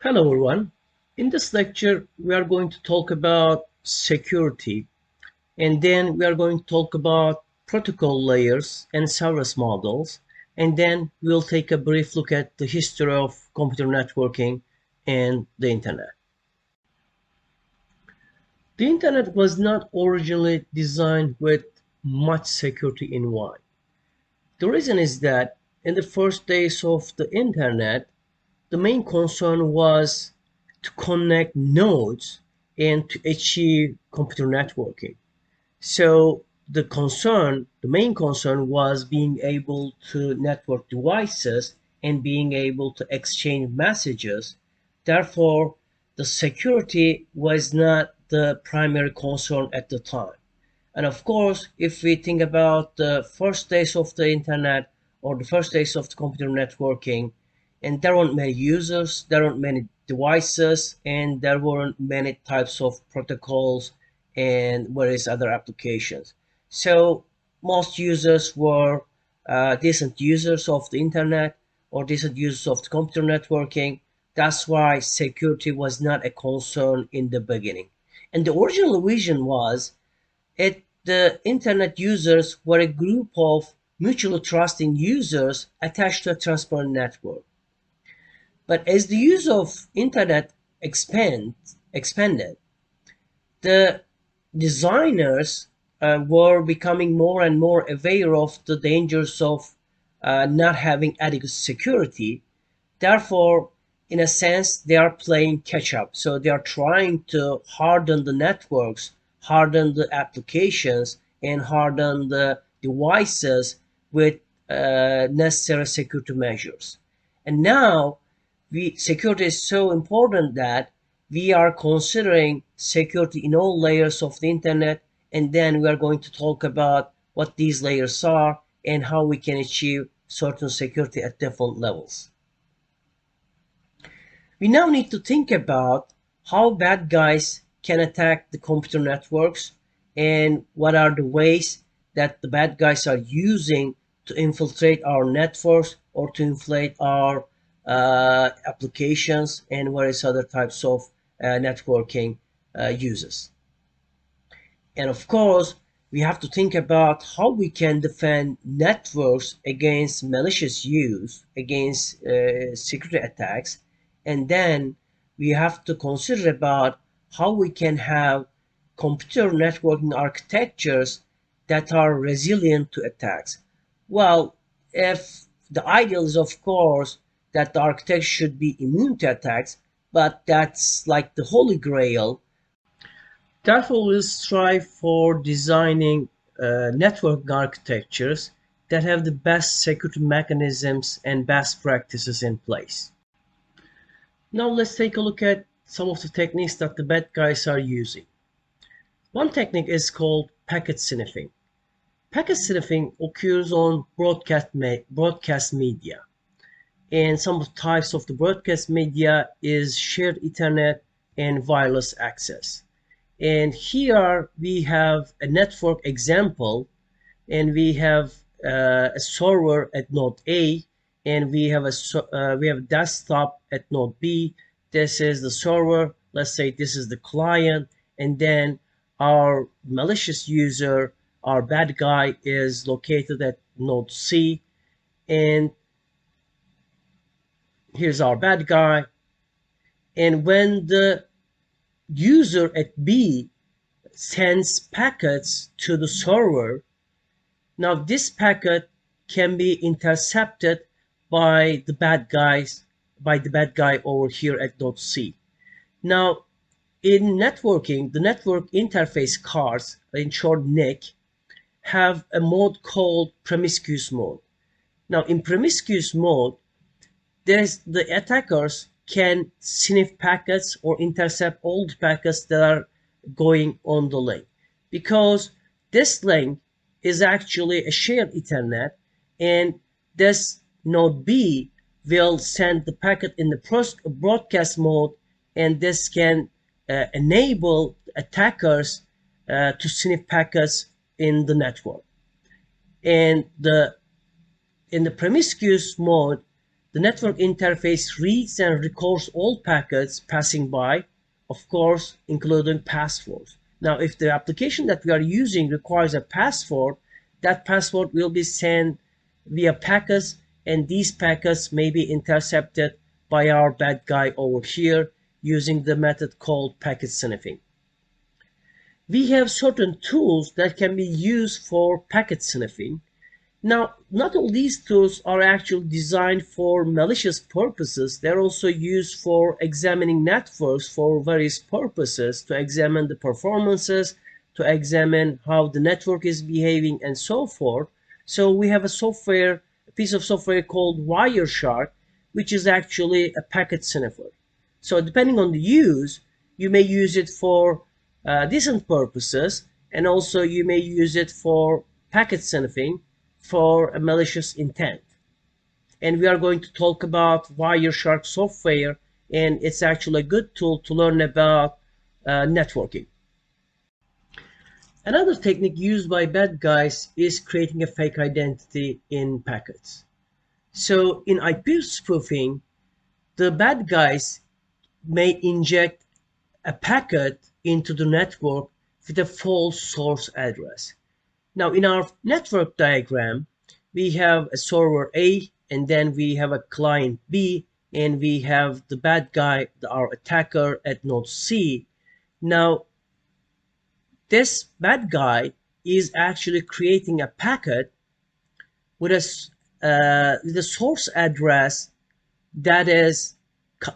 Hello everyone. In this lecture, we are going to talk about security, and then we are going to talk about protocol layers and service models, and then we'll take a brief look at the history of computer networking and the internet. The internet was not originally designed with much security in mind. The reason is that in the first days of the internet, the main concern was to connect nodes and to achieve computer networking. So the main concern was being able to network devices and being able to exchange messages. Therefore, the security was not the primary concern at the time. And of course, if we think about the first days of the internet or the first days of the computer networking, and there weren't many users, there weren't many devices, and there weren't many types of protocols and various other applications. So most users were decent users of the internet or decent users of the computer networking. That's why security was not a concern in the beginning. And the original vision was the internet users were a group of mutually trusting users attached to a transparent network. But as the use of internet expanded, the designers were becoming more and more aware of the dangers of not having adequate security. Therefore, in a sense, they are playing catch up. So they are trying to harden the networks, harden the applications, and harden the devices with necessary security measures. And now, security is so important that we are considering security in all layers of the internet, and then we are going to talk about what these layers are and how we can achieve certain security at different levels. We now need to think about how bad guys can attack the computer networks and what are the ways that the bad guys are using to infiltrate our networks or to inflate our applications and various other types of networking uses. And of course, we have to think about how we can defend networks against malicious use, against security attacks, and then we have to consider about how we can have computer networking architectures that are resilient to attacks. Well, if the ideal is of course that the architecture should be immune to attacks, but that's like the holy grail. Therefore, we'll strive for designing network architectures that have the best security mechanisms and best practices in place. Now let's take a look at some of the techniques that the bad guys are using. One technique is called packet sniffing. Packet sniffing occurs on broadcast media. And some of the types of the broadcast media is shared Ethernet and wireless access. And here we have a network example, and we have a server at node A, and we have a desktop at node B. This is the server. Let's say this is the client, and then our malicious user, our bad guy, is located at node C, and here's our bad guy. And when the user at B sends packets to the server, now this packet can be intercepted by the bad guy over here at node C. Now in networking, the network interface cards, in short NIC, have a mode called promiscuous mode. Now in promiscuous mode, the attackers can sniff packets or intercept all the packets that are going on the link, because this link is actually a shared Ethernet, and this node B will send the packet in the broadcast mode, and this can enable attackers to sniff packets in the network. And in the promiscuous mode, the network interface reads and records all packets passing by, of course, including passwords. Now, if the application that we are using requires a password, that password will be sent via packets, and these packets may be intercepted by our bad guy over here using the method called packet sniffing. We have certain tools that can be used for packet sniffing. Now, not all these tools are actually designed for malicious purposes. They're also used for examining networks for various purposes, to examine the performances, to examine how the network is behaving, and so forth. So we have a piece of software called Wireshark, which is actually a packet sniffer. So depending on the use, you may use it for decent purposes, and also you may use it for packet sniffing for a malicious intent. And we are going to talk about Wireshark software, and it's actually a good tool to learn about networking. Another technique used by bad guys is creating a fake identity in packets. So in IP spoofing, the bad guys may inject a packet into the network with a false source address. Now, in our network diagram, we have a server A, and then we have a client B, and we have the bad guy, our attacker, at node C. Now, this bad guy is actually creating a packet with a source address that is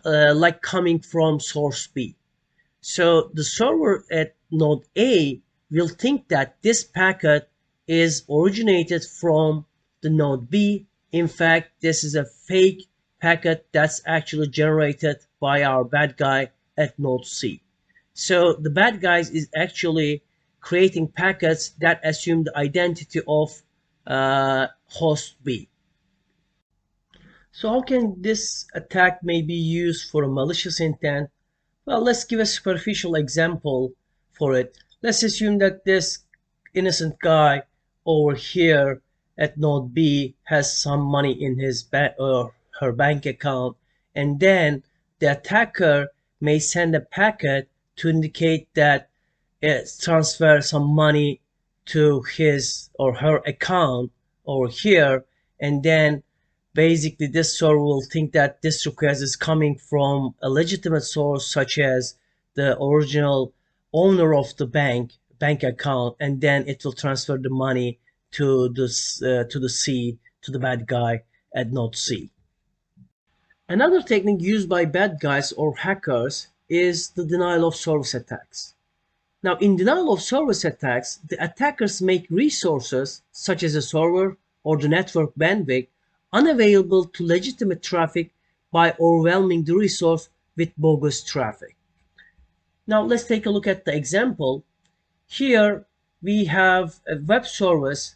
like coming from source B. So the server at node A will think that this packet is originated from the node B. In fact, this is a fake packet that's actually generated by our bad guy at node C. So the bad guy is actually creating packets that assume the identity of host B. So how can this attack may be used for a malicious intent? Well, let's give a superficial example for it. Let's assume that this innocent guy over here at node B has some money in his or her bank account, and then the attacker may send a packet to indicate that it transfers some money to his or her account over here, and then basically this server will think that this request is coming from a legitimate source, such as the original owner of the bank account, and then it will transfer the money to the bad guy at node C. Another technique used by bad guys or hackers is the denial of service attacks. Now, in denial of service attacks, the attackers make resources such as a server or the network bandwidth unavailable to legitimate traffic by overwhelming the resource with bogus traffic. Now, let's take a look at the example. Here we have a web service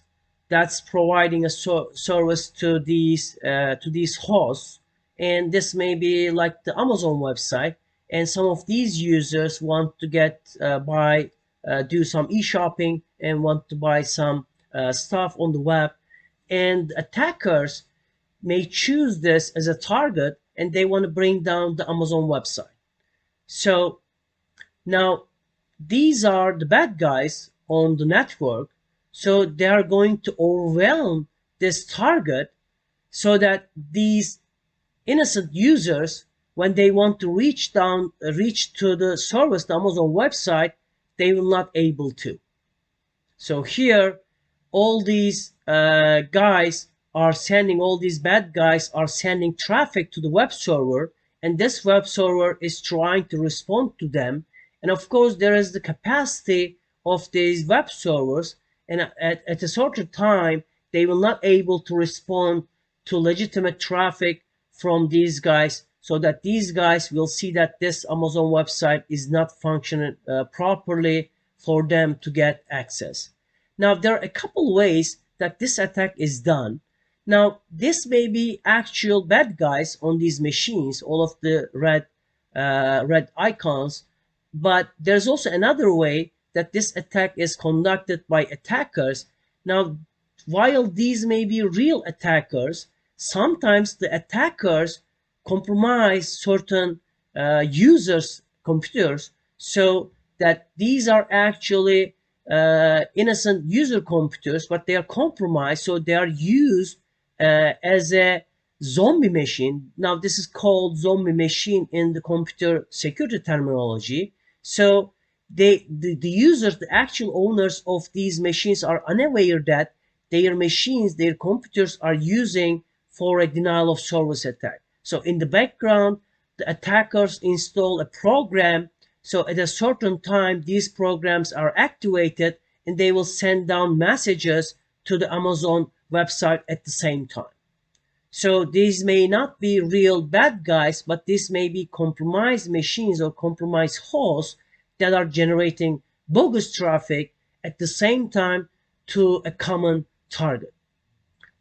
that's providing a service to these hosts, and this may be like the Amazon website, and some of these users want to do some e-shopping and want to buy some stuff on the web, and attackers may choose this as a target, and they want to bring down the Amazon website. So now these are the bad guys on the network, so they are going to overwhelm this target so that these innocent users, when they want to reach to the service, the Amazon website, they will not able to. So here, all these bad guys are sending traffic to the web server, and this web server is trying to respond to them. And of course, there is the capacity of these web servers, and at a certain time, they will not able to respond to legitimate traffic from these guys, so that these guys will see that this Amazon website is not functioning properly for them to get access. Now, there are a couple ways that this attack is done. Now, this may be actual bad guys on these machines, all of the red icons, but there's also another way that this attack is conducted by attackers. Now, while these may be real attackers, sometimes the attackers compromise certain users' computers, so that these are actually innocent user computers, but they are compromised, so they are used as a zombie machine. Now, this is called zombie machine in the computer security terminology. So the users, the actual owners of these machines, are unaware that their machines, their computers, are using for a denial of service attack. So in the background, the attackers install a program. So at a certain time, these programs are activated and they will send down messages to the Amazon website at the same time. So these may not be real bad guys, but this may be compromised machines or compromised hosts that are generating bogus traffic at the same time to a common target.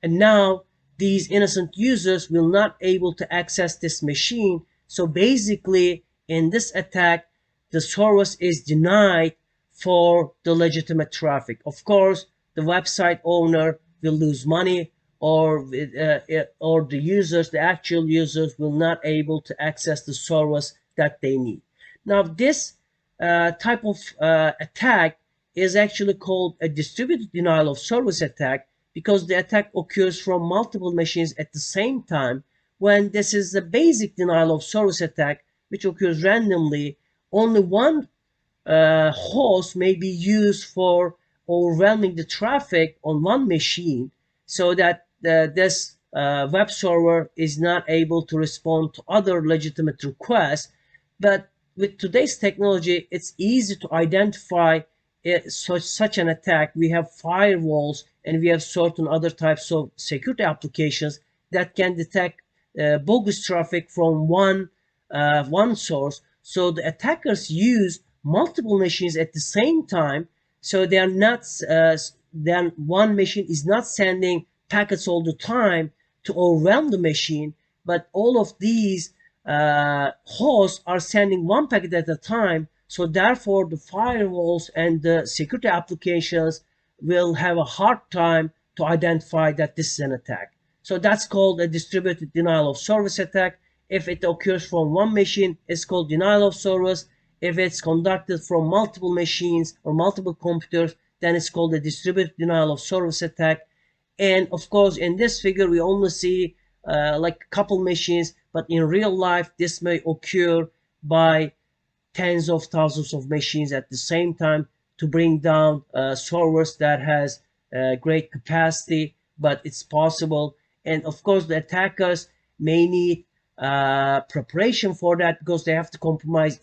And now these innocent users will not able to access this machine. So basically, in this attack, the service is denied for the legitimate traffic. Of course, the website owner will lose money, or the users, the actual users, will not able to access the service that they need. Now, this type of attack is actually called a distributed denial of service attack, because the attack occurs from multiple machines at the same time. When this is a basic denial of service attack, which occurs randomly, only one host may be used for overwhelming the traffic on one machine, so that this web server is not able to respond to other legitimate requests. But with today's technology, it's easy to identify such an attack. We have firewalls and we have certain other types of security applications that can detect bogus traffic from one source. So the attackers use multiple machines at the same time, so they are not then one machine is not sending packets all the time to overwhelm the machine, but all of these hosts are sending one packet at a time. So therefore, the firewalls and the security applications will have a hard time to identify that this is an attack. So that's called a distributed denial of service attack. If it occurs from one machine, it's called denial of service. If it's conducted from multiple machines or multiple computers, then it's called a distributed denial of service attack. And of course, in this figure, we only see like a couple machines, but in real life, this may occur by tens of thousands of machines at the same time to bring down servers that has great capacity, but it's possible. And of course, the attackers may need preparation for that, because they have to compromise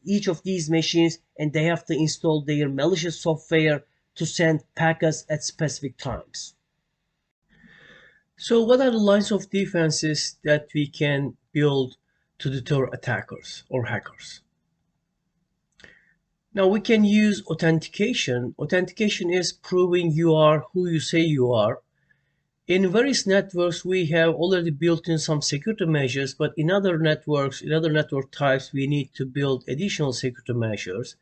each of these machines, and they have to install their malicious software to send packets at specific times. So what are the lines of defenses that we can build to deter attackers or hackers? Now, we can use authentication. Authentication is proving you are who you say you are. In various networks, we have already built in some security measures, but in other networks, in other network types, we need to build additional security measures.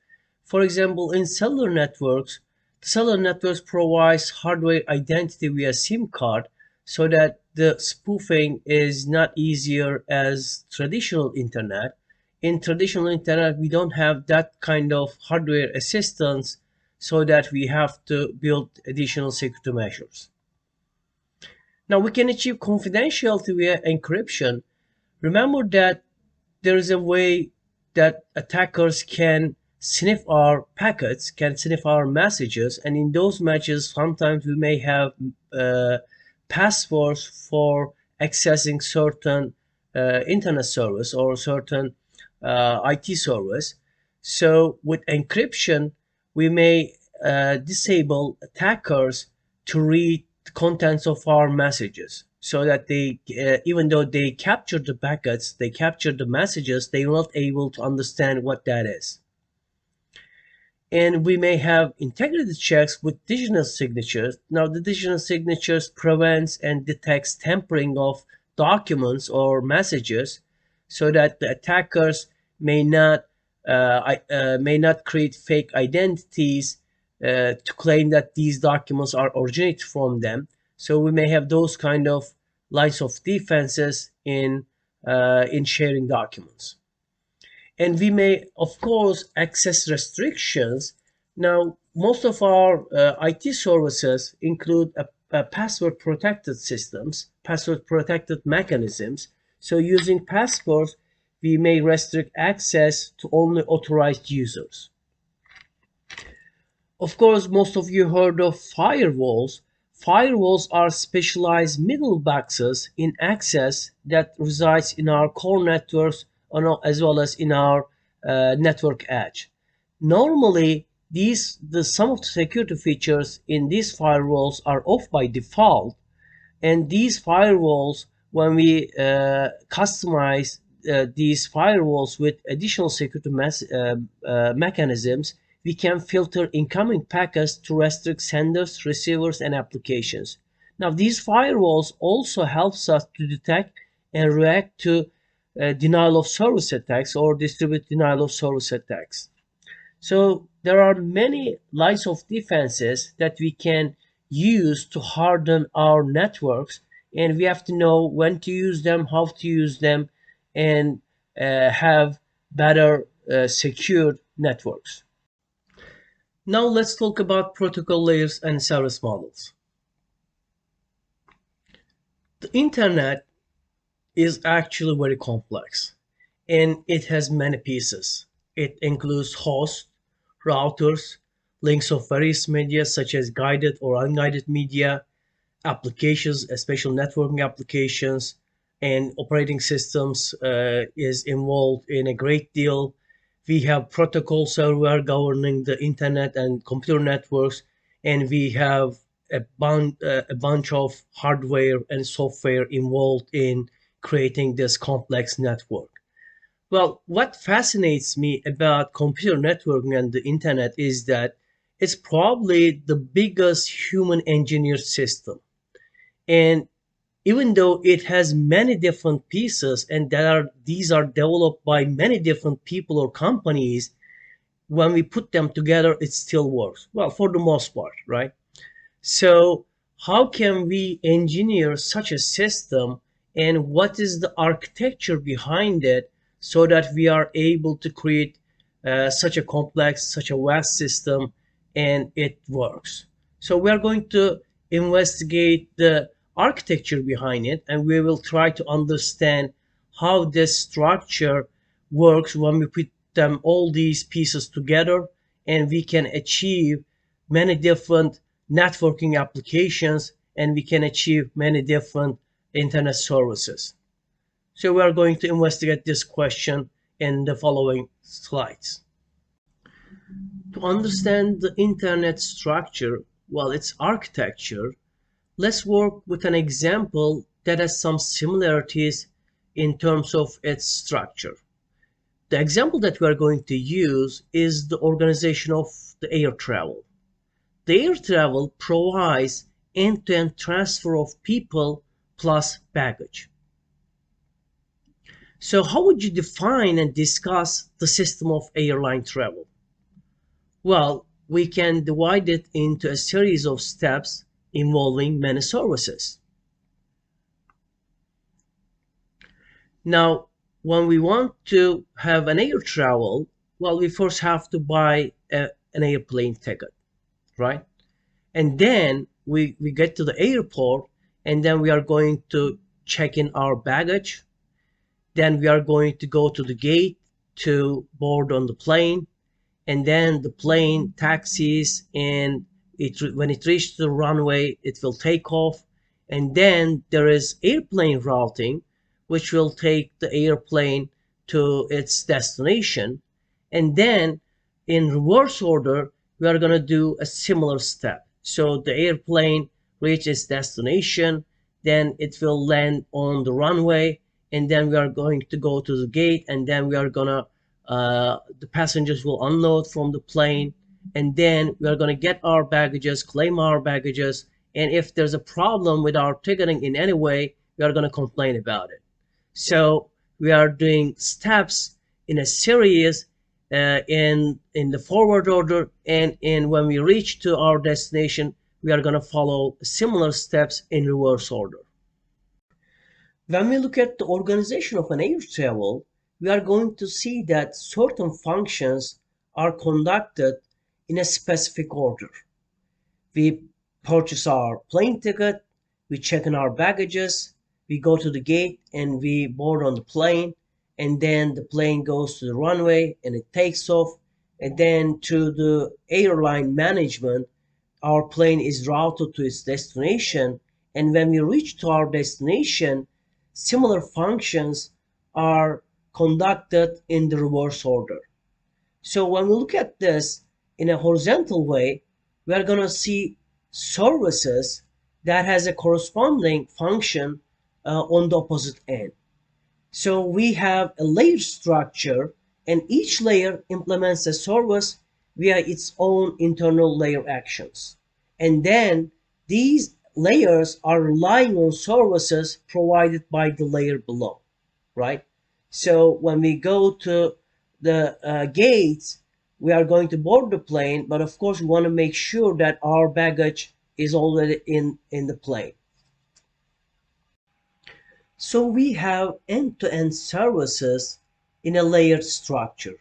For example, in cellular networks, cellular networks provides hardware identity via SIM card, so that the spoofing is not easier as traditional internet. In traditional internet, we don't have that kind of hardware assistance, so that we have to build additional security measures. Now, we can achieve confidentiality via encryption. Remember that there is a way that attackers can sniff our packets, can sniff our messages, and in those matches, sometimes we may have passwords for accessing certain internet service or certain IT service. So with encryption, we may disable attackers to read the contents of our messages, so that they, even though they capture the packets, they capture the messages, they are not able to understand what that is. And we may have integrity checks with digital signatures. Now, the digital signatures prevents and detects tampering of documents or messages, so that the attackers may not create fake identities to claim that these documents are originated from them. So we may have those kind of lines of defenses in sharing documents. And we may, of course, access restrictions. Now, most of our IT services include a password protected systems, password protected mechanisms. So using passwords, we may restrict access to only authorized users. Of course, most of you heard of firewalls. Firewalls are specialized middle boxes in access that resides in our core networks as well as in our network edge. Normally, some of the security features in these firewalls are off by default, and these firewalls, when we customize these firewalls with additional security mechanisms, we can filter incoming packets to restrict senders, receivers, and applications. Now, these firewalls also helps us to detect and react to denial of service attacks or distributed denial of service attacks. So there are many lines of defenses that we can use to harden our networks, and we have to know when to use them, how to use them, and have better secured networks. Now let's talk about protocol layers and service models. The internet is actually very complex, and it has many pieces. It includes hosts, routers, links of various media such as guided or unguided media, applications, especially networking applications, and operating systems is involved in a great deal. We have protocol server governing the internet and computer networks, and we have a bunch of hardware and software involved in creating this complex network. Well, what fascinates me about computer networking and the internet is that it's probably the biggest human engineered system. And even though it has many different pieces and these are developed by many different people or companies, when we put them together, it still works. Well, for the most part, right? So how can we engineer such a system, and what is the architecture behind it so that we are able to create such a complex, such a vast system, and it works? So we are going to investigate the architecture behind it, and we will try to understand how this structure works when we put them all these pieces together, and we can achieve many different networking applications, and we can achieve many different internet services. So we are going to investigate this question in the following slides. To understand the internet structure, well, its architecture, let's work with an example that has some similarities in terms of its structure. The example that we are going to use is the organization of the air travel. The air travel provides end-to-end transfer of people plus baggage. So how would you define and discuss the system of airline travel? Well, we can divide it into a series of steps involving many services. Now, when we want to have an air travel, well, we first have to buy an airplane ticket, right? And then we get to the airport, and then we are going to check in our baggage. Then we are going to go to the gate to board on the plane, and then the plane taxis, and when it reaches the runway, it will take off. And then there is airplane routing, which will take the airplane to its destination. And then in reverse order, we are going to do a similar step. So the airplane reaches its destination, then it will land on the runway, and then we are going to go to the gate, and then we are gonna the passengers will unload from the plane, and then we are gonna get our baggages, claim our baggages, and if there's a problem with our ticketing in any way, we are gonna complain about it. So we are doing steps in a series in the forward order, and when we reach to our destination, we are going to follow similar steps in reverse order. When we look at the organization of an air travel, we are going to see that certain functions are conducted in a specific order. We purchase our plane ticket, we check in our baggages, we go to the gate and we board on the plane, and then the plane goes to the runway and it takes off, and then through the airline management, our plane is routed to its destination, and when we reach to our destination, similar functions are conducted in the reverse order. So when we look at this in a horizontal way, we are going to see services that has a corresponding function on the opposite end. So we have a layer structure, and each layer implements a service via its own internal layer actions. And then these layers are relying on services provided by the layer below, right? So when we go to the gates, we are going to board the plane, but of course we want to make sure that our baggage is already in the plane. So we have end-to-end services in a layered structure.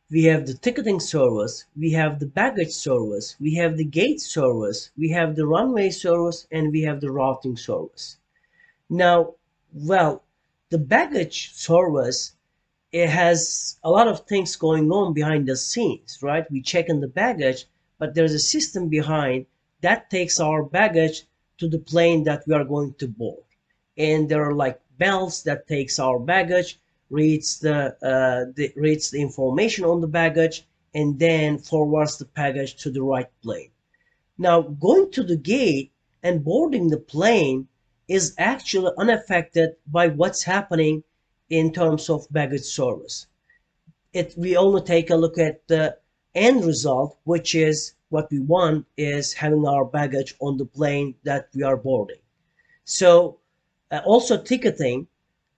We have the ticketing service, we have the baggage service, we have the gate service, we have the runway service, and we have the routing service. Now, well, the baggage service, it has a lot of things going on behind the scenes, right? We check in the baggage, but there's a system behind that takes our baggage to the plane that we are going to board. And there are like bells that takes our baggage, reads the information on the baggage, and then forwards the baggage to the right plane. Now, going to the gate and boarding the plane is actually unaffected by what's happening in terms of baggage service. We only take a look at the end result, which is what we want is having our baggage on the plane that we are boarding. So also ticketing,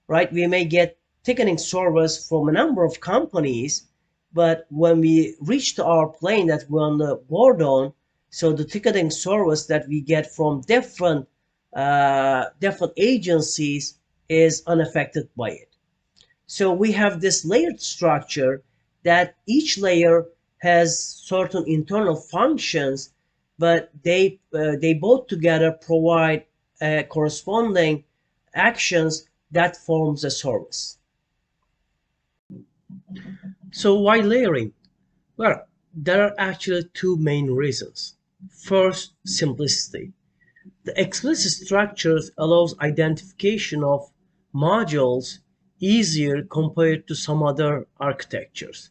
right? We may get ticketing service from a number of companies, but when we reach to our plane that we're on the board on, so the ticketing service that we get from different agencies is unaffected by it. So we have this layered structure that each layer has certain internal functions, but they both together provide corresponding actions that forms a service. So why layering? Well, there are actually two main reasons. First, simplicity. The explicit structures allows identification of modules easier compared to some other architectures.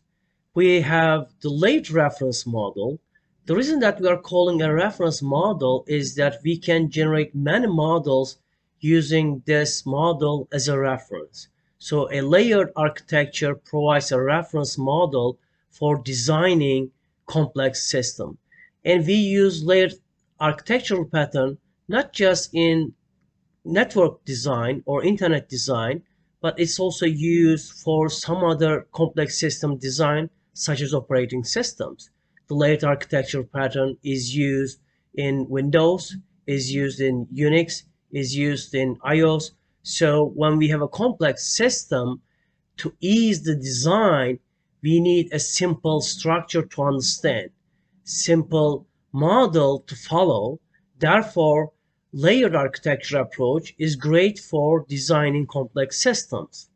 We have the layered reference model. The reason that we are calling a reference model is that we can generate many models using this model as a reference. So a layered architecture provides a reference model for designing complex systems. And we use layered architectural pattern not just in network design or internet design, but it's also used for some other complex system design, such as operating systems. The layered architecture pattern is used in Windows, is used in Unix, is used in iOS. So when we have a complex system, to ease the design, we need a simple structure to understand, simple model to follow. Therefore, layered architecture approach is great for designing complex systems.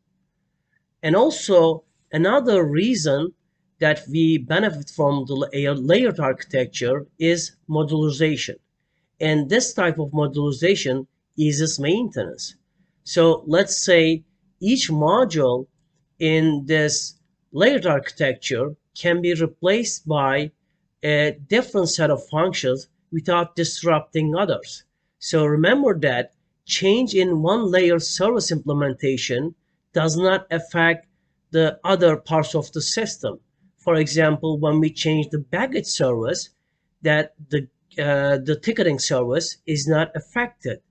And also, another reason that we benefit from the layered architecture is modularization. And this type of modularization eases maintenance. So let's say each module in this layered architecture can be replaced by a different set of functions without disrupting others. So remember that change in one layer service implementation does not affect the other parts of the system. For example, when we change the baggage service, that the ticketing service is not affected.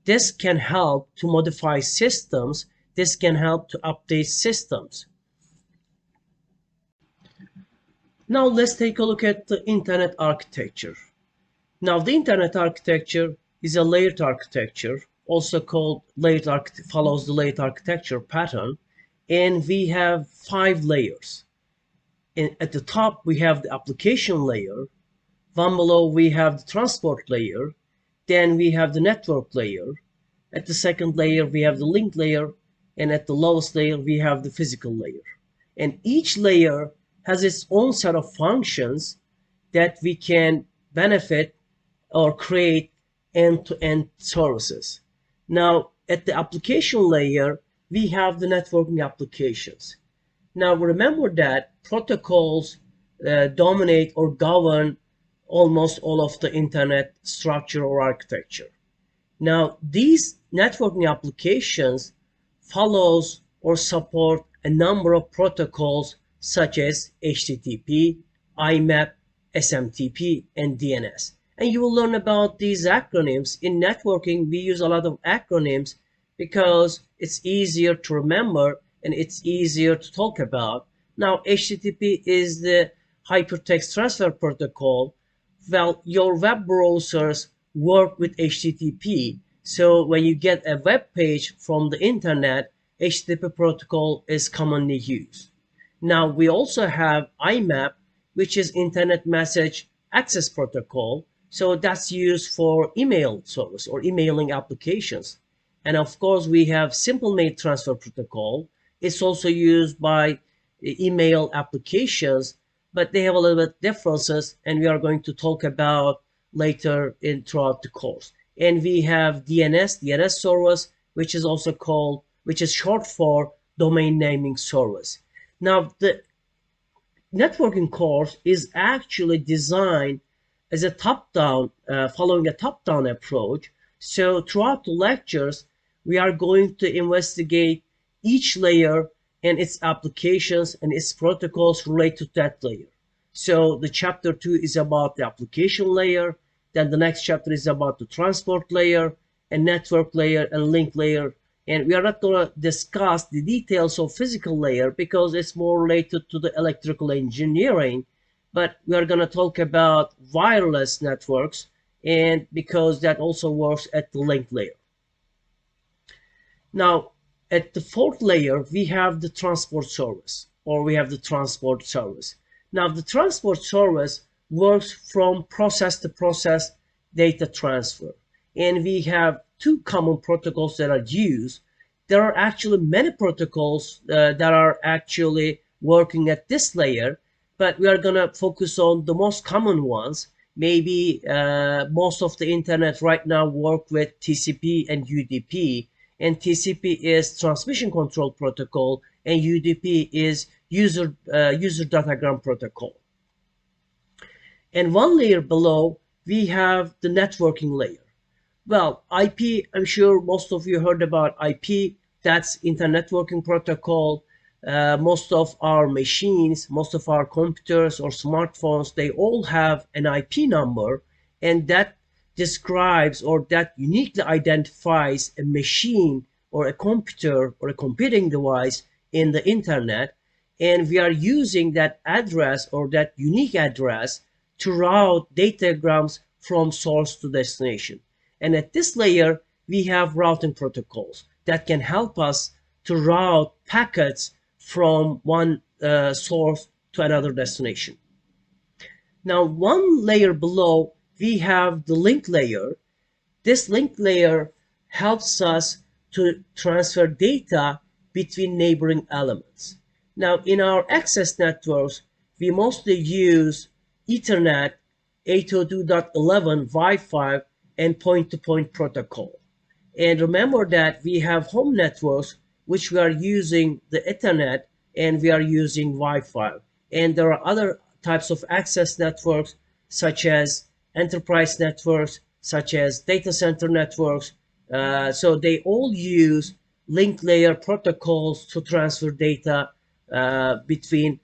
This can help to modify systems. This can help to update systems. Now let's take a look at the internet architecture. Now the internet architecture is a layered architecture also called follows the layered architecture pattern, and we have 5 layers. And at the top, we have the application layer. One below, we have the transport layer. Then we have the network layer. At the second layer, we have the link layer. And at the lowest layer, we have the physical layer. And each layer has its own set of functions that we can benefit or create end-to-end services. Now, at the application layer, we have the networking applications. Now, remember that protocols dominate or govern almost all of the internet structure or architecture. Now, these networking applications follows or support a number of protocols such as HTTP, IMAP, SMTP, and DNS. And you will learn about these acronyms. In networking, we use a lot of acronyms because it's easier to remember and it's easier to talk about. Now, HTTP is the Hypertext Transfer Protocol. Well, your web browsers work with HTTP. So when you get a web page from the internet, HTTP protocol is commonly used. Now, we also have IMAP, which is Internet Message Access Protocol. So that's used for email service or emailing applications. And of course, we have Simple Mail Transfer Protocol. It's also used by email applications, but they have a little bit differences, and we are going to talk about later throughout the course. And we have DNS service, which is also called, which is short for domain naming service. Now, the networking course is actually designed as a top-down, following a top-down approach. So throughout the lectures, we are going to investigate each layer and its applications and its protocols related to that layer. So the chapter 2 is about the application layer. Then the next chapter is about the transport layer and network layer and link layer. And we are not going to discuss the details of physical layer because it's more related to the electrical engineering. But we are going to talk about wireless networks, and because that also works at the link layer. Now, at the 4th layer, we have the transport service, or we have the transport service. Now, the transport service works from process to process data transfer. And we have 2 common protocols that are used. There are actually many protocols that are actually working at this layer, but we are going to focus on the most common ones. Maybe most of the internet right now work with TCP and UDP. And TCP is Transmission Control Protocol, and UDP is User Datagram Protocol. And 1 layer below, we have the networking layer. Well, IP, I'm sure most of you heard about IP. That's Internet Networking Protocol. Most of our machines, most of our computers or smartphones, they all have an IP number, and that describes or that uniquely identifies a machine or a computer or a computing device in the internet. And we are using that address or that unique address to route datagrams from source to destination. And at this layer, we have routing protocols that can help us to route packets from one source to another destination. Now, 1 layer below, we have the link layer. This link layer helps us to transfer data between neighboring elements. Now, in our access networks, we mostly use Ethernet, 802.11, Wi-Fi, and point-to-point protocol. And remember that we have home networks, which we are using the Ethernet, and we are using Wi-Fi. And there are other types of access networks, such as enterprise networks, such as data center networks. So they all use link layer protocols to transfer data between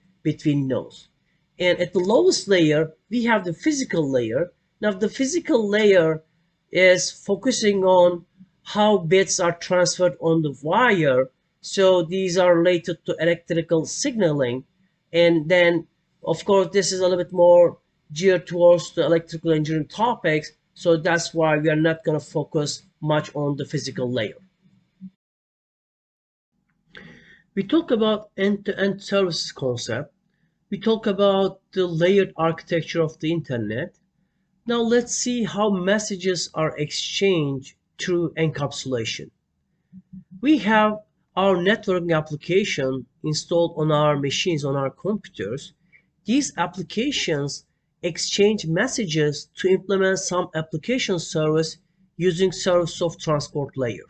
nodes. And at the lowest layer, we have the physical layer. Now, the physical layer is focusing on how bits are transferred on the wire. So these are related to electrical signaling. And then, of course, this is a little bit more geared towards the electrical engineering topics. So that's why we are not going to focus much on the physical layer. We talk about end-to-end services concept. We talk about the layered architecture of the internet. Now let's see how messages are exchanged through encapsulation. We have our networking application installed on our machines, on our computers. These applications exchange messages to implement some application service using service of transport layer.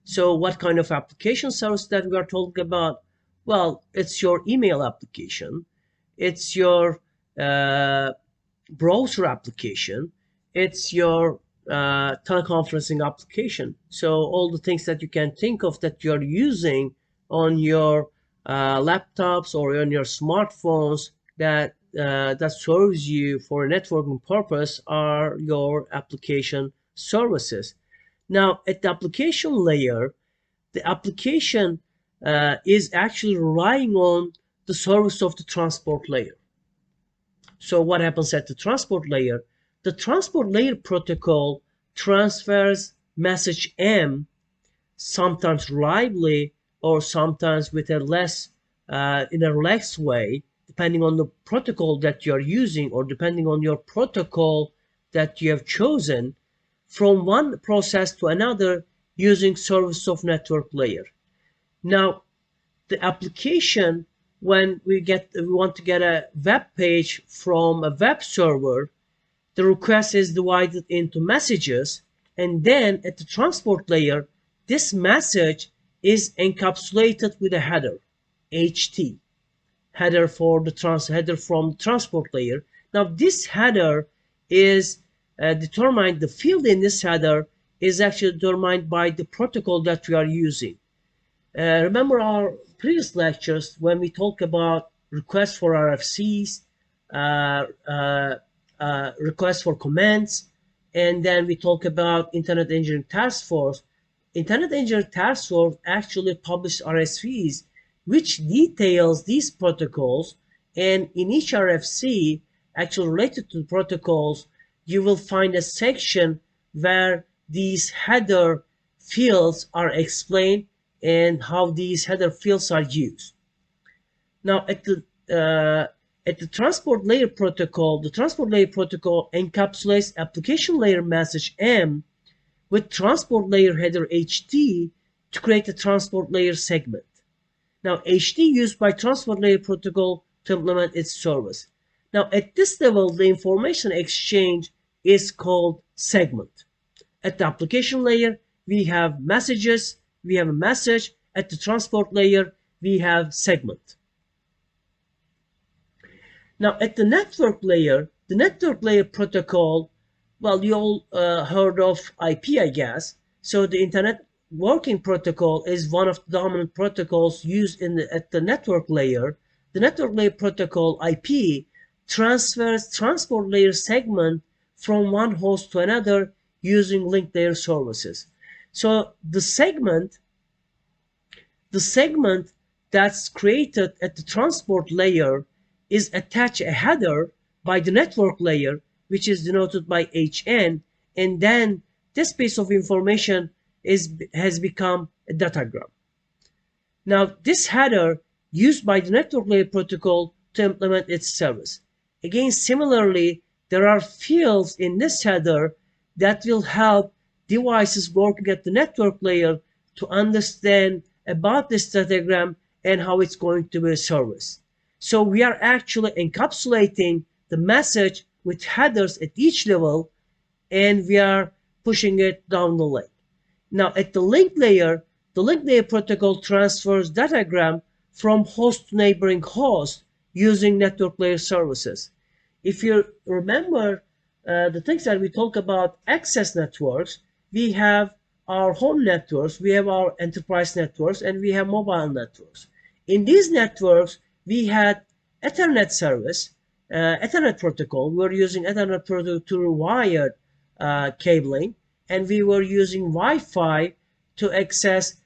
So what kind of application service that we are talking about? Well, it's your email application. It's your browser application. It's your teleconferencing application. So all the things that you can think of that you're using on your laptops or on your smartphones that serves you for a networking purpose are your application services. Now, at the application layer, the application is actually relying on the service of the transport layer. So what happens at the transport layer? The transport layer protocol transfers message M, sometimes reliably or sometimes with a less in a relaxed way, depending on the protocol that you're using or depending on your protocol that you have chosen, from one process to another using service of network layer. Now, the application, when we want to get a web page from a web server, the request is divided into messages, and then at the transport layer, this message is encapsulated with a header, HT, header for the header from the transport layer. Now this header is determined, the field in this header is actually determined by the protocol that we are using. Remember our previous lectures when we talk about requests for RFCs, requests for comments, and then we talk about Internet Engineering Task Force. Internet Engineering Task Force actually published RFCs which details these protocols, and in each RFC actually related to the protocols, you will find a section where these header fields are explained and how these header fields are used. Now at the transport layer protocol, the transport layer protocol encapsulates application layer message M with transport layer header HT to create a transport layer segment. Now HT used by transport layer protocol to implement its service. Now at this level, the information exchange is called segment. At the application layer, we have messages, we have a message. At the transport layer, we have segment. Now at the network layer protocol, well, you all heard of IP, I guess. So the Internet Working Protocol is one of the dominant protocols used at the network layer. The network layer protocol, IP, transfers transport layer segment from one host to another using link layer services. So the segment that's created at the transport layer is attached a header by the network layer, which is denoted by HN, and then this piece of information has become a datagram. Now this header used by the network layer protocol to implement its service. Again, similarly, there are fields in this header that will help devices working at the network layer to understand about this datagram and how it's going to be serviced. So we are actually encapsulating the message with headers at each level, and we are pushing it down the link. Now at the link layer protocol transfers datagram from host to neighboring host using network layer services. If you remember the things that we talk about access networks, we have our home networks, we have our enterprise networks, and we have mobile networks. In these networks, we had Ethernet service, Ethernet protocol. We were using Ethernet protocol through wired cabling, and we were using Wi-Fi to access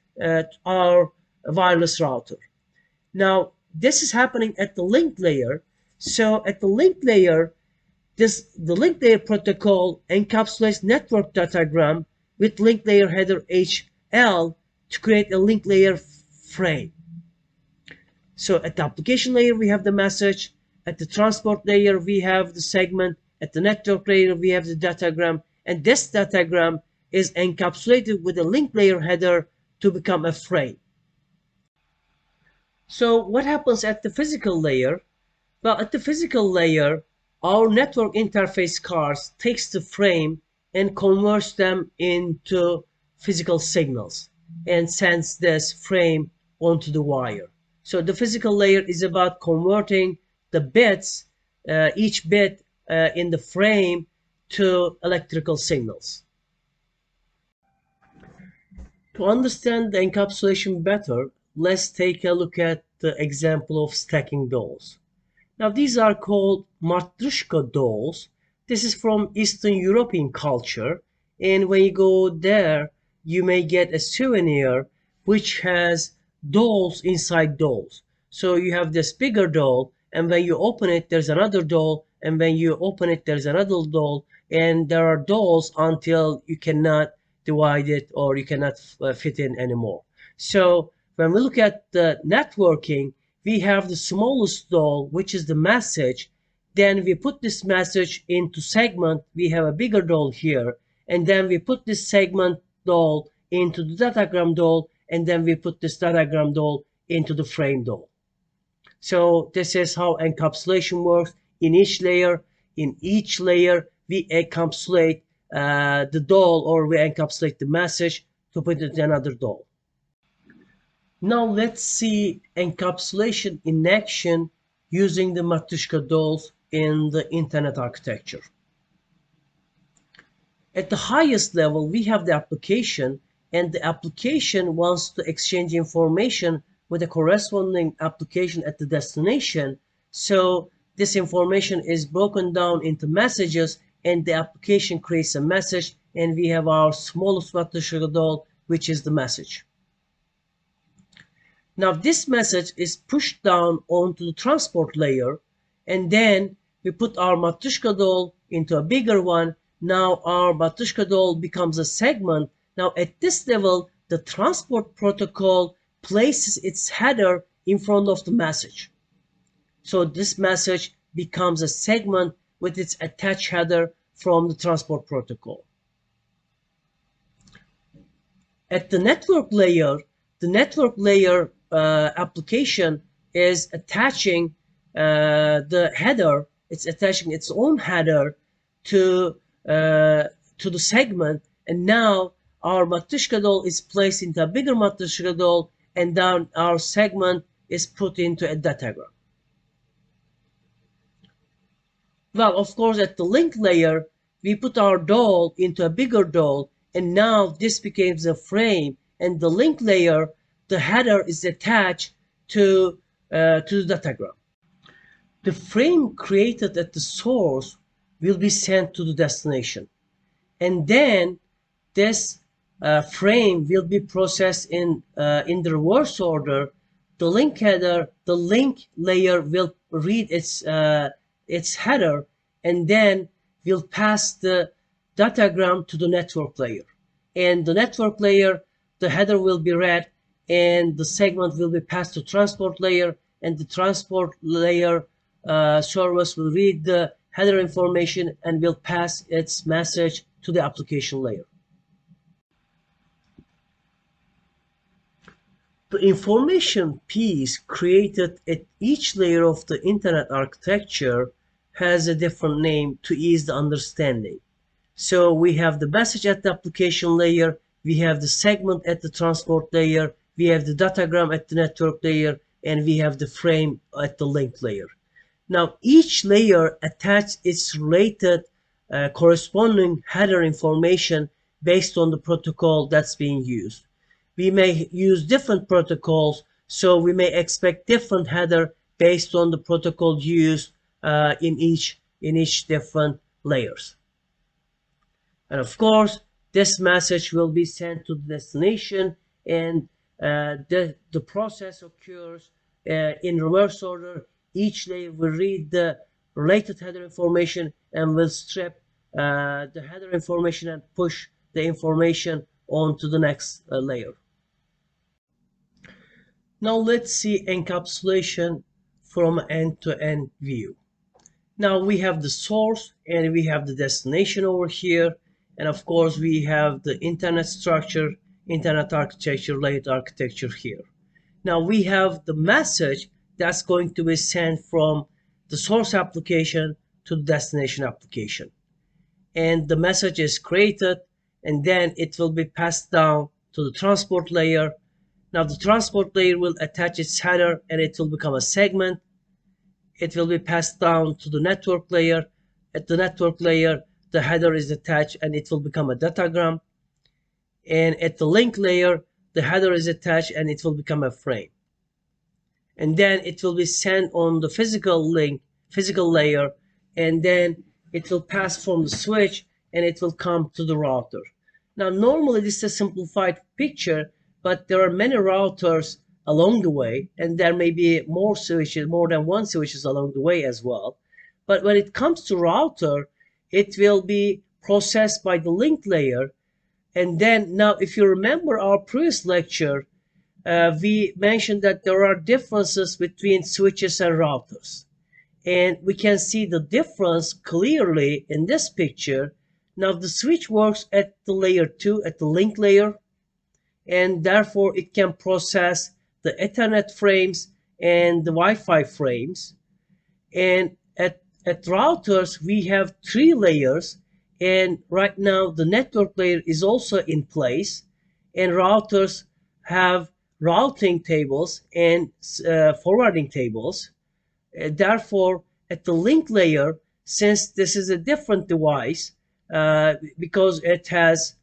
our wireless router. Now, this is happening at the link layer. So at the link layer, the link layer protocol encapsulates network datagram with link layer header HL to create a link layer frame. So at the application layer, we have the message. At the transport layer, we have the segment. At the network layer, we have the datagram. And this datagram is encapsulated with a link layer header to become a frame. So what happens at the physical layer? Well, at the physical layer, our network interface cards takes the frame and converts them into physical signals and sends this frame onto the wire. So the physical layer is about converting the bits, each bit in the frame, to electrical signals. To understand the encapsulation better, let's take a look at the example of stacking dolls. Now these are called Matryoshka dolls. This is from Eastern European culture, and when you go there, you may get a souvenir which has dolls inside dolls. So you have this bigger doll, and when you open it, there's another doll, and when you open it, there's another doll, and there are dolls until you cannot divide it or you cannot fit in anymore. So when we look at the networking, we have the smallest doll, which is the message. Then we put this message into segment. We have a bigger doll here. And then we put this segment doll into the datagram doll. And then we put this datagram doll into the frame doll. So this is how encapsulation works. In each layer, we encapsulate the doll, or we encapsulate the message to put it in another doll. Now let's see encapsulation in action using the Matryoshka dolls in the internet architecture. At the highest level, we have the application, and the application wants to exchange information with a corresponding application at the destination. So this information is broken down into messages, and the application creates a message, and we have our smallest Matryoshka doll, which is the message. Now this message is pushed down onto the transport layer, and then we put our Matryoshka doll into a bigger one. Now our Matryoshka doll becomes a segment. Now at this level, the transport protocol places its header in front of the message. So this message becomes a segment with its attached header from the transport protocol. At the network layer, application is attaching the header. It's attaching its own header to the segment, and now our Matryoshka doll is placed into a bigger Matryoshka doll, and then our segment is put into a datagram. Well, of course, at the link layer, we put our doll into a bigger doll, and now this becomes a frame, and the link layer, the header is attached to the datagram. The frame created at the source will be sent to the destination, and then this frame will be processed in the reverse order. The link layer will read its header, and then will pass the datagram to the network layer. And the network layer, the header will be read, and the segment will be passed to transport layer, and the transport layer service will read the header information and will pass its message to the application layer. The information piece created at each layer of the internet architecture has a different name to ease the understanding. So we have the message at the application layer, we have the segment at the transport layer, we have the datagram at the network layer, and we have the frame at the link layer. Now each layer attaches its related corresponding header information based on the protocol that's being used. We may use different protocols, so we may expect different header based on the protocol used in each different layers. And of course, this message will be sent to the destination, and the process occurs in reverse order. Each layer will read the related header information and will strip the header information and push the the information on to the next layer. Now let's see encapsulation from end-to-end view. Now we have the source and we have the destination over here, and of course we have the internet structure, internet architecture, layered architecture here. Now we have the message that's going to be sent from the source application to the destination application. And the message is created, and then it will be passed down to the transport layer. Now the transport layer will attach its header and it will become a segment. It will be passed down to the network layer. At the network layer, the header is attached and it will become a datagram. And at the link layer, the header is attached and it will become a frame. And then it will be sent on the physical layer, and then it will pass from the switch and it will come to the router. Now normally this is a simplified picture, but there are many routers along the way, and there may be more switches, more than one switches along the way as well. But when it comes to router, it will be processed by the link layer. And then now if you remember our previous lecture, we mentioned that there are differences between switches and routers. And we can see the difference clearly in this picture. Now the switch works at the layer 2, at the link layer, and therefore it can process the Ethernet frames and the Wi-Fi frames. And at routers, we have 3 layers, and right now the network layer is also in place, and routers have routing tables and forwarding tables. Therefore, at the link layer, since this is a different device, because it has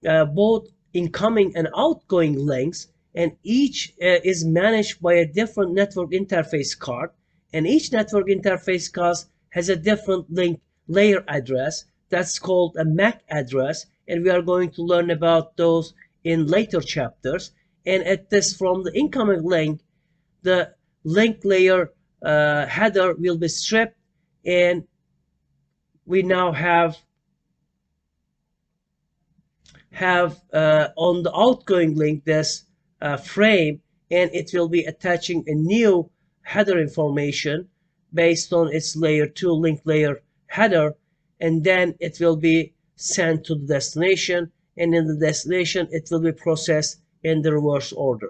both incoming and outgoing links, and each is managed by a different network interface card, and each network interface card has a different link layer address that's called a MAC address, and we are going to learn about those in later chapters. And at this, from the incoming link, the link layer header will be stripped, and we now have on the outgoing link this frame, and it will be attaching a new header information based on its layer 2 link layer header, and then it will be sent to the destination, and in the destination it will be processed in the reverse order.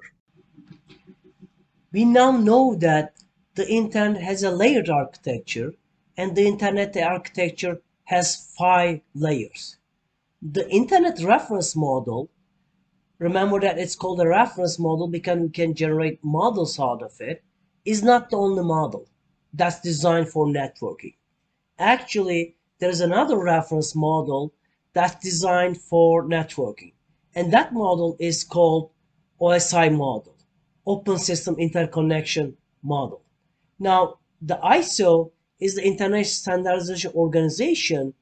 We now know that the internet has a layered architecture, and the internet architecture has 5 layers. The internet reference model, remember that it's called a reference model because we can generate models out of it, is not the only model that's designed for networking. Actually, there's another reference model that's designed for networking, and that model is called OSI model, Open System Interconnection Model. Now, the ISO is the International Standardization Organization.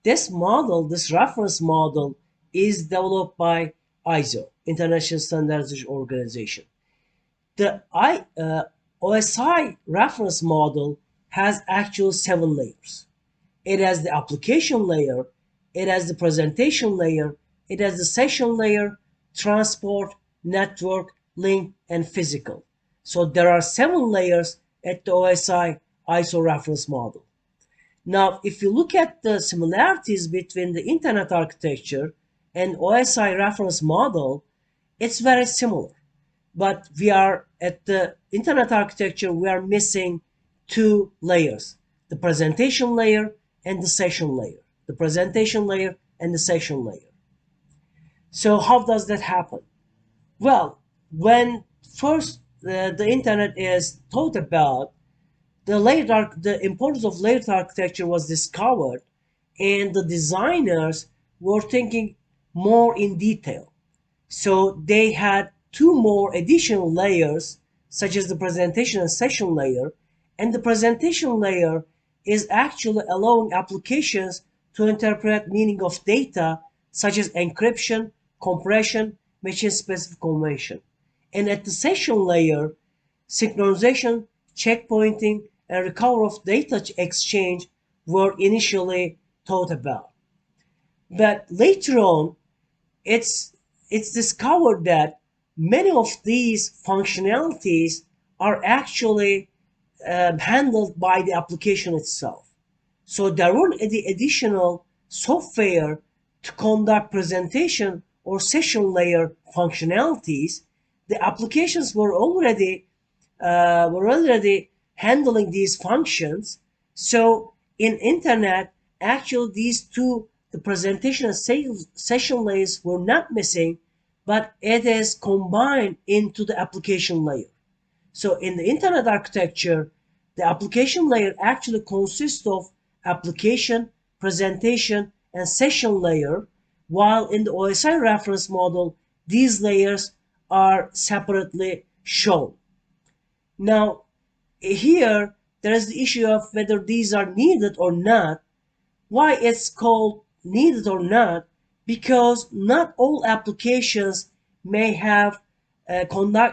This model, this reference model, is developed by ISO, International Standardization Organization. The OSI reference model has actually 7 layers. It has the application layer, it has the presentation layer, it has the session layer, transport, network, link, and physical. So there are 7 layers at the OSI ISO reference model. Now, if you look at the similarities between the internet architecture and OSI reference model, it's very similar. But we are at the internet architecture, we are missing 2 layers, the presentation layer and the session layer. The presentation layer and the session layer. So how does that happen? Well, when first the internet is thought about, the importance of layered architecture was discovered, and the designers were thinking more in detail. So they had 2 more additional layers, such as the presentation and session layer, and the presentation layer is actually allowing applications to interpret meaning of data, such as encryption, compression, machine-specific convention. And at the session layer, synchronization, checkpointing, and recovery of data exchange were initially thought about. But later on, it's it's discovered that many of these functionalities are actually handled by the application itself. So there weren't any additional software to conduct presentation or session layer functionalities. The applications were already handling these functions. So in internet, actually these two, the presentation and session layers were not missing, but it is combined into the application layer. So in the internet architecture, the application layer actually consists of application, presentation, and session layer, while in the OSI reference model, these layers are separately shown. Now, here there is the issue of whether these are needed or not. Why it's called needed or not? Because not all applications may have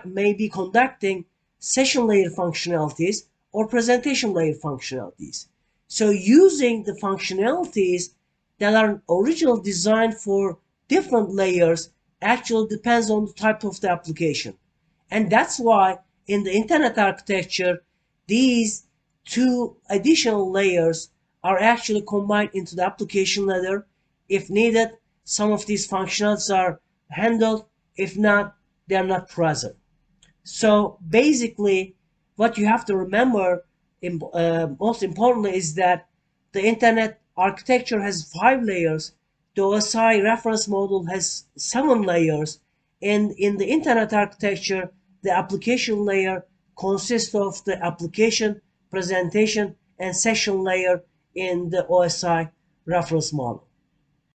may be conducting session layer functionalities or presentation layer functionalities. So using the functionalities that are originally designed for different layers actually depends on the type of the application. And that's why in the internet architecture, these two additional layers are actually combined into the application layer. If needed, some of these functionalities are handled. If not, they are not present. So basically, what you have to remember, most importantly, is that the internet architecture has 5 layers. The OSI reference model has 7 layers. And in the internet architecture, the application layer consists of the application, presentation, and session layer in the OSI reference model.